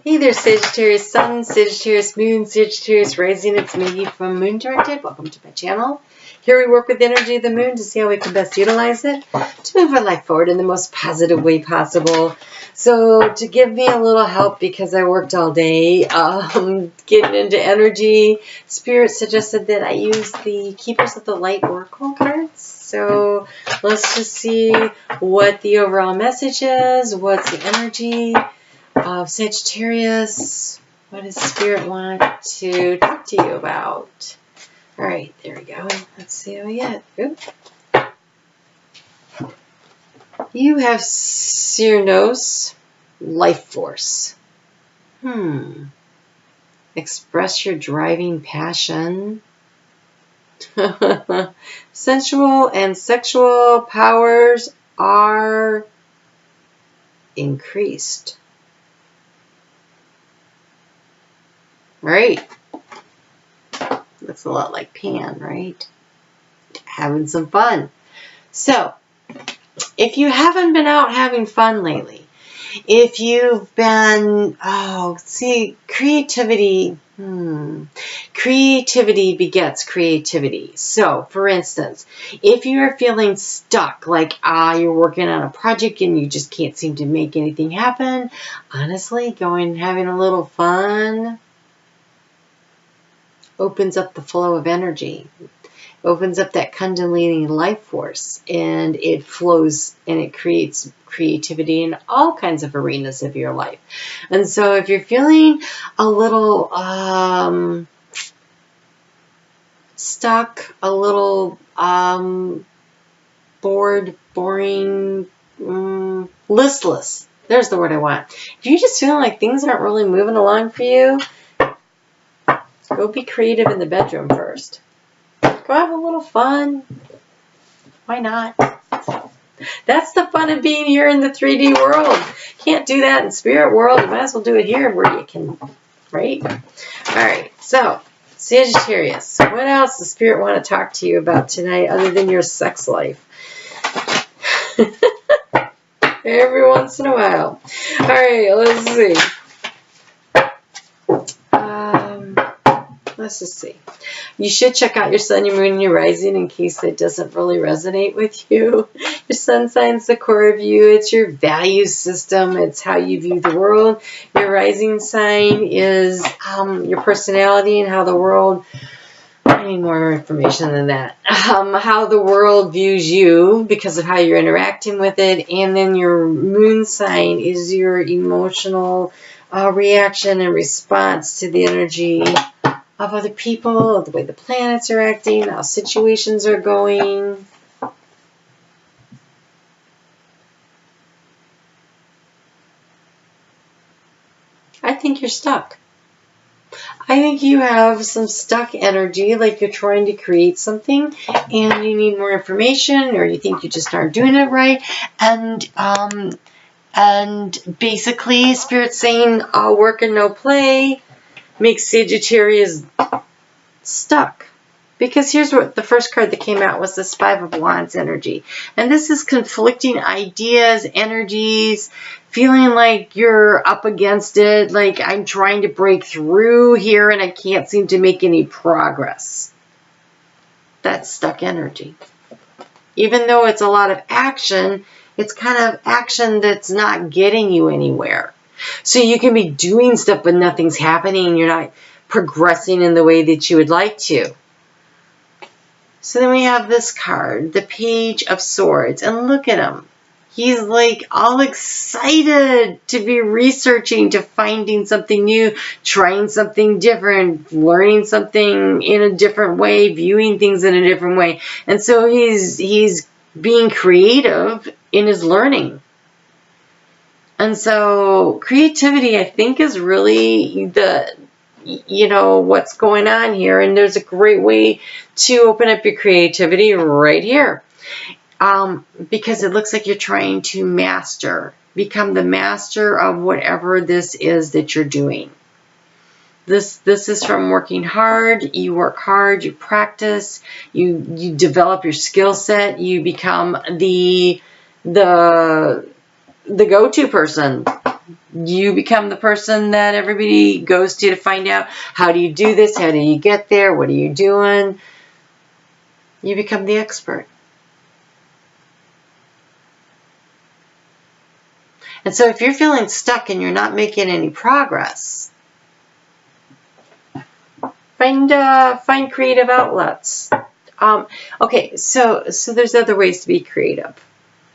Hey there, Sagittarius Sun, Sagittarius Moon, Sagittarius Rising. It's Maggie from Moon Directed. Welcome to my channel. Here we work with the energy of the moon to see how we can best utilize it to move our life forward in the most positive way possible. So to give me a little help, because I worked all day getting into energy, Spirit suggested that I use the Keepers of the Light Oracle cards. So let's just see what the overall message is. What's the energy of Sagittarius? What does Spirit want to talk to you about? All right, there we go. Let's see how we get. Oop. You have Cyrnos, life force. Express your driving passion. Sensual and sexual powers are increased. Right. Looks a lot like Pan, right? Having some fun. So, if you haven't been out having fun lately, if you've been, creativity, creativity begets creativity. So, for instance, if you're feeling stuck, like you're working on a project and you just can't seem to make anything happen, honestly, going and having a little fun opens up the flow of energy, opens up that kundalini life force, and it flows and it creates creativity in all kinds of arenas of your life. And so if you're feeling a little stuck, a little bored, boring, listless, there's the word I want. If you're just feeling like things aren't really moving along for you, go be creative in the bedroom first. Go have a little fun. Why not? That's the fun of being here in the 3D world. Can't do that in spirit world. You might as well do it here where you can, right? All right. So, Sagittarius, what else does Spirit want to talk to you about tonight other than your sex life? Every once in a while. All right. Let's see. Let's just see. You should check out your sun, your moon, and your rising in case that doesn't really resonate with you. Your sun sign's the core of you. It's your value system. It's how you view the world. Your rising sign is your personality and how the world, I need more information than that, how the world views you because of how you're interacting with it. And then your moon sign is your emotional reaction and response to the energy of other people, the way the planets are acting, how situations are going. I think you're stuck. I think you have some stuck energy, like you're trying to create something and you need more information, or you think you just aren't doing it right. And basically, Spirit's saying all work and no play makes Sagittarius stuck. Because here's what the first card that came out was this Five of Wands energy. And this is conflicting ideas, energies, feeling like you're up against it, like I'm trying to break through here and I can't seem to make any progress. That's stuck energy. Even though it's a lot of action, it's kind of action that's not getting you anywhere. So you can be doing stuff, but nothing's happening. You're not progressing in the way that you would like to. So then we have this card, the Page of Swords. And look at him. He's like all excited to be researching, to finding something new, trying something different, learning something in a different way, viewing things in a different way. And so he's being creative in his learning. And so creativity, I think, is really what's going on here. And there's a great way to open up your creativity right here. Because it looks like you're trying to become the master of whatever this is that you're doing. This is from working hard. You work hard, you practice, you develop your skill set, you become the go-to person You become the person that everybody goes to find out, how do you do this? How do you get there? What are you doing? You become the expert. And so if you're feeling stuck and you're not making any progress, find creative outlets. Okay, so there's other ways to be creative.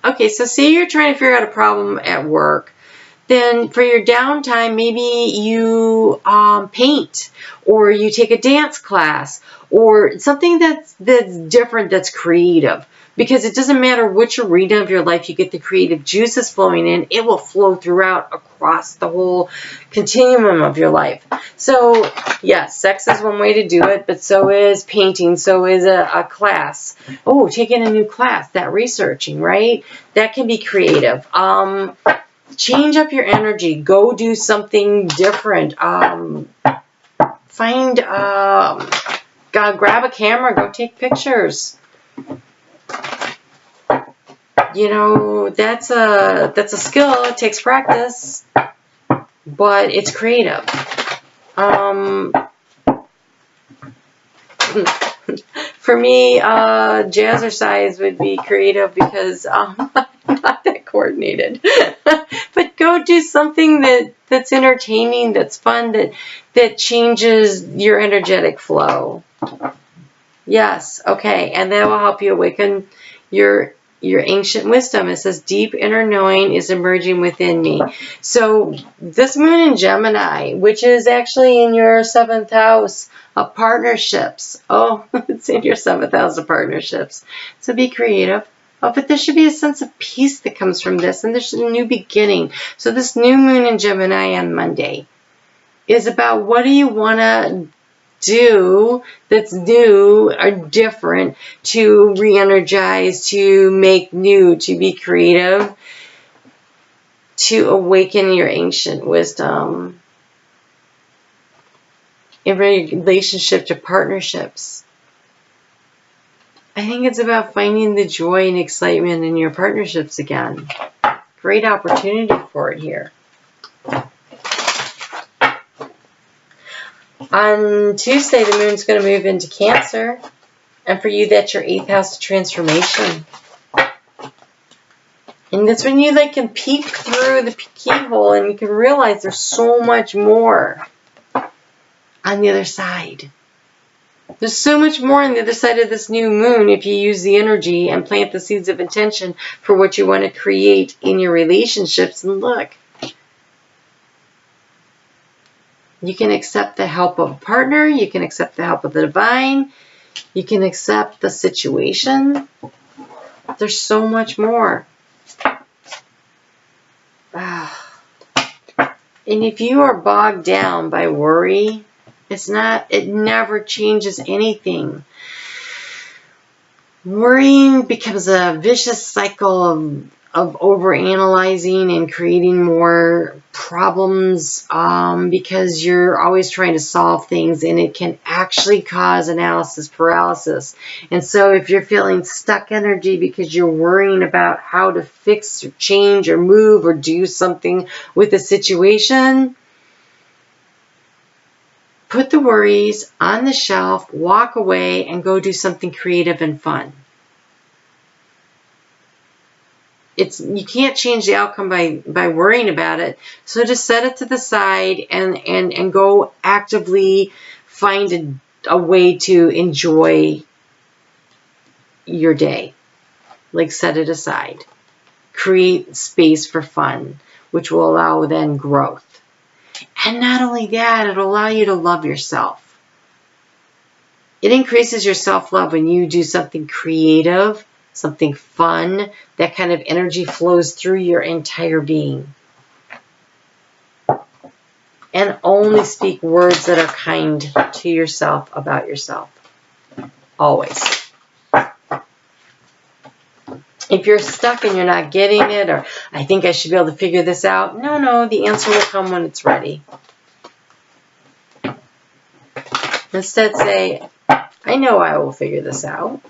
Okay, so say you're trying to figure out a problem at work. Then for your downtime, maybe you paint, or you take a dance class, or something that's different, that's creative. Because it doesn't matter which arena of your life you get the creative juices flowing in, it will flow throughout across the whole continuum of your life. So yes, sex is one way to do it, but so is painting, so is a class. Oh, taking a new class, that researching, right? That can be creative. Change up your energy. Go do something different. Grab a camera. Go take pictures. You know, that's a skill. It takes practice, but it's creative. For me, jazzercise would be creative because I'm not that coordinated. But go do something that's entertaining, that's fun, that changes your energetic flow. Yes, okay, and that will help you awaken your ancient wisdom. It says, deep inner knowing is emerging within me. So this moon in Gemini, which is actually in your 7th house of partnerships. Oh, it's in your 7th house of partnerships. So be creative. Oh, but there should be a sense of peace that comes from this, and there's a new beginning. So this new moon in Gemini on Monday is about, what do you want to do that's new or different, to re-energize, to make new, to be creative, to awaken your ancient wisdom in relationship to partnerships. I think it's about finding the joy and excitement in your partnerships again. Great opportunity for it here. On Tuesday, the moon's going to move into Cancer. And for you, that's your 8th house of transformation. And that's when you can peek through the keyhole and you can realize there's so much more on the other side. There's so much more on the other side of this new moon if you use the energy and plant the seeds of intention for what you want to create in your relationships. And look, you can accept the help of a partner. You can accept the help of the divine. You can accept the situation. There's so much more. And if you are bogged down by worry, it never changes anything. Worrying becomes a vicious cycle of overanalyzing and creating more problems because you're always trying to solve things, and it can actually cause analysis paralysis. And so if you're feeling stuck energy because you're worrying about how to fix or change or move or do something with a situation, put the worries on the shelf, walk away, and go do something creative and fun. You can't change the outcome by worrying about it. So just set it to the side and go actively find a way to enjoy your day. Like, set it aside. Create space for fun, which will allow then growth. And not only that, it'll allow you to love yourself. It increases your self-love when you do something creative, something fun. That kind of energy flows through your entire being. And only speak words that are kind to yourself about yourself. Always. If you're stuck and you're not getting it, or I think I should be able to figure this out. No, the answer will come when it's ready. Instead say, I know I will figure this out.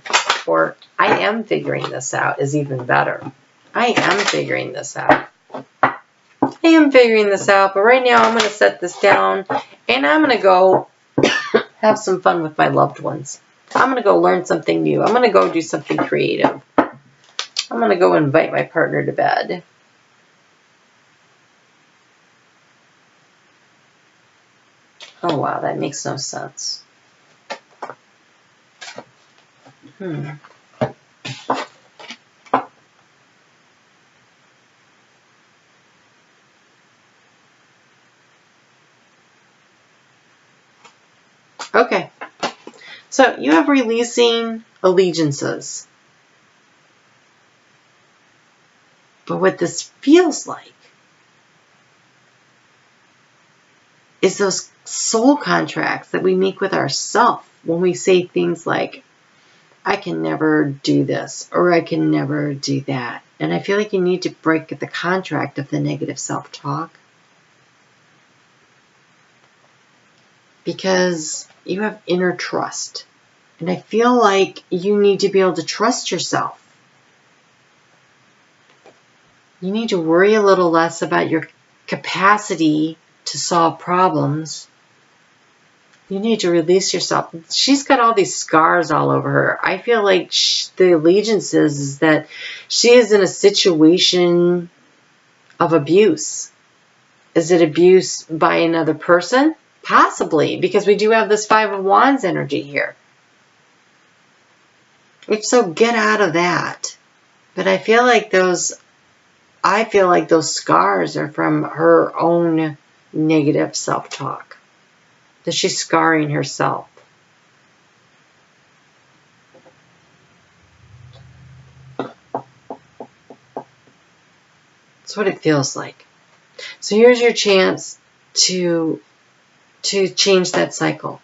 Or I am figuring this out is even better. I am figuring this out. I am figuring this out, but right now I'm going to set this down and I'm going to go have some fun with my loved ones. I'm going to go learn something new. I'm going to go do something creative. I'm going to go invite my partner to bed. Oh, wow, that makes no sense. Okay, so you have releasing allegiances. But what this feels like is those soul contracts that we make with ourselves when we say things like, I can never do this, or I can never do that. And I feel like you need to break the contract of the negative self-talk. Because you have inner trust. And I feel like you need to be able to trust yourself. You need to worry a little less about your capacity to solve problems. You need to release yourself. She's got all these scars all over her. I feel like the allegiance is that she is in a situation of abuse. Is it abuse by another person? Possibly, because we do have this Five of Wands energy here. If so, get out of that. But I feel like those scars are from her own negative self-talk. That she's scarring herself. That's what it feels like. So here's your chance to change that cycle.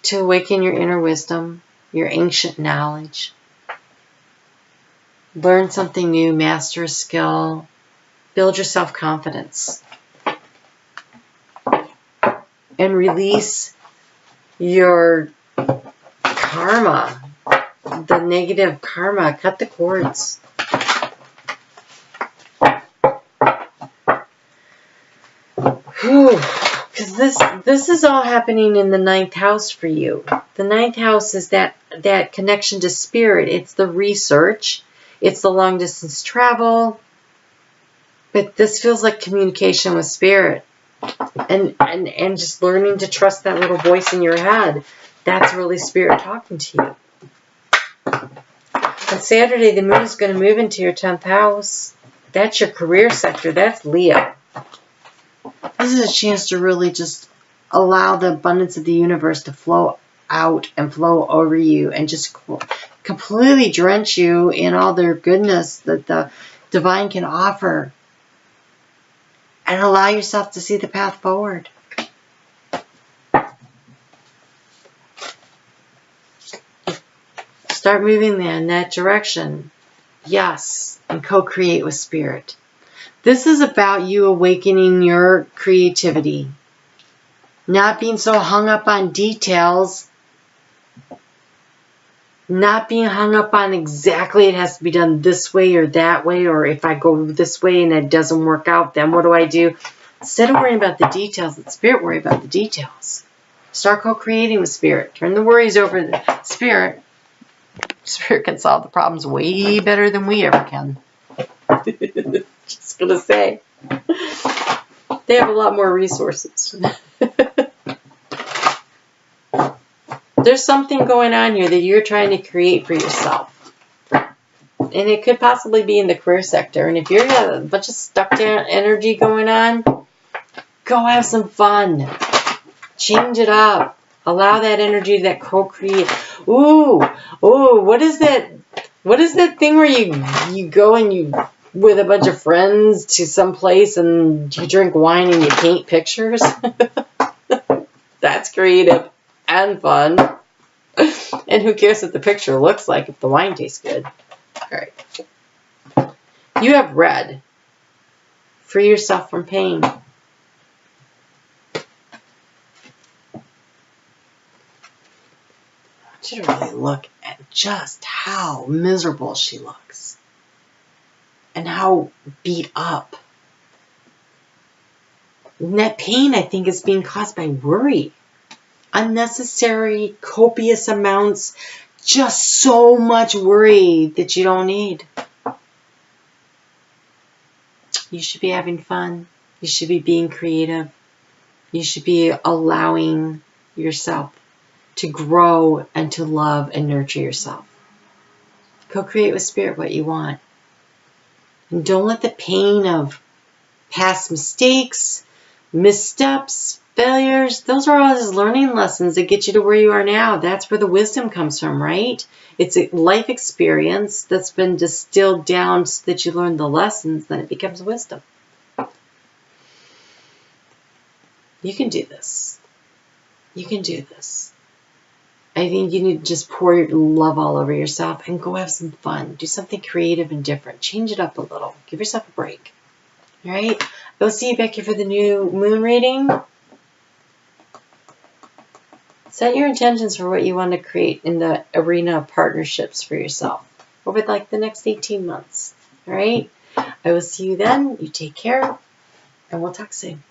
To awaken your inner wisdom, your ancient knowledge. Learn something new, master a skill, build your self-confidence. And release your karma, the negative karma. Cut the cords. Because this is all happening in the 9th house for you. The 9th house is that connection to spirit. It's the research. It's the long distance travel. But this feels like communication with spirit. And just learning to trust that little voice in your head. That's really spirit talking to you. On Saturday, the moon is going to move into your 10th house. That's your career sector. That's Leo. This is a chance to really just allow the abundance of the universe to flow out and flow over you and just completely drench you in all their goodness that the divine can offer. And allow yourself to see the path forward. Start moving in that direction. Yes, and co-create with spirit. This is about you awakening your creativity. Not being so hung up on details. Not being hung up on exactly it has to be done this way or that way, or if I go this way and it doesn't work out, then what do I do? Instead of worrying about the details, let spirit worry about the details. Start co-creating with spirit. Turn the worries over to spirit. Spirit can solve the problems way better than we ever can. Just gonna say. They have a lot more resources. There's something going on here that you're trying to create for yourself. And it could possibly be in the career sector. And if you've got a bunch of stuck down energy going on, go have some fun. Change it up. Allow that energy, that co-create. Ooh, what is that? What is that thing where you go and you with a bunch of friends to some place and you drink wine and you paint pictures? That's creative and fun. And who cares what the picture looks like if the wine tastes good? All right. You have red. Free yourself from pain. I want you to really look at just how miserable she looks. and how beat up. And that pain, I think, is being caused by worry. Unnecessary, copious amounts, just so much worry that you don't need. You should be having fun. You should be being creative. You should be allowing yourself to grow and to love and nurture yourself. Co-create with Spirit what you want. And don't let the pain of past mistakes, missteps, failures, those are all just learning lessons that get you to where you are now. That's where the wisdom comes from, right? It's a life experience that's been distilled down so that you learn the lessons, then it becomes wisdom. You can do this. You can do this. I think you need to just pour your love all over yourself and go have some fun. Do something creative and different. Change it up a little. Give yourself a break. All right? I'll see you back here for the new moon reading. Set your intentions for what you want to create in the arena of partnerships for yourself over like the next 18 months. All right? I will see you then. You take care, and we'll talk soon.